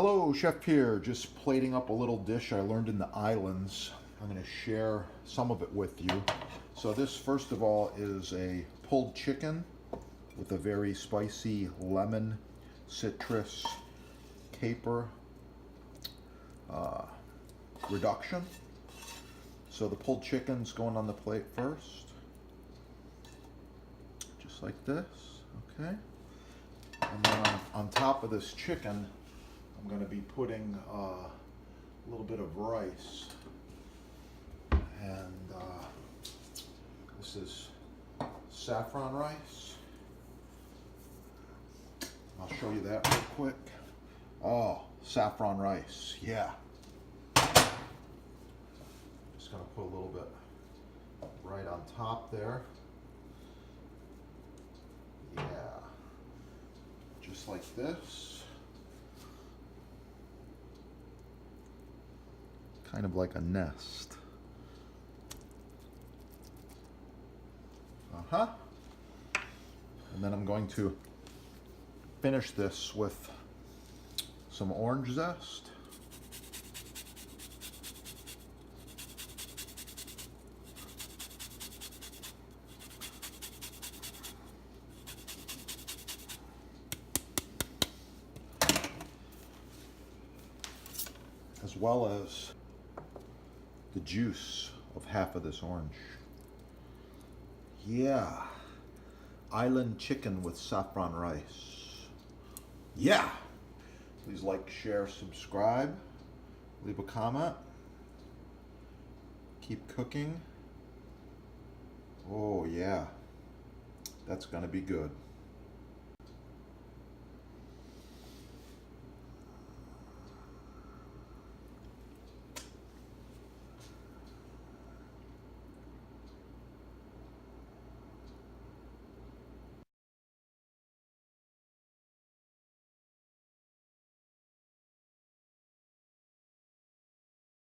Hello, Chef here. Just plating up a little dish I learned in the islands. I'm going to share some of it with you. So this, first of all, is a pulled chicken with a very spicy lemon, citrus, caper reduction. So the pulled chicken's going on the plate first. Just like this, okay? And then on top of this chicken, I'm going to be putting a little bit of rice, and this is saffron rice. I'll show you that real quick. Oh, saffron rice, yeah. Just going to put a little bit right on top there. Yeah, just like this. Kind of like a nest. And then I'm going to finish this with some orange zest. As well as the juice of half of this orange. Yeah, island chicken with saffron rice. Yeah. Please like, share, subscribe, leave a comment. Keep cooking. Oh yeah, that's gonna be good.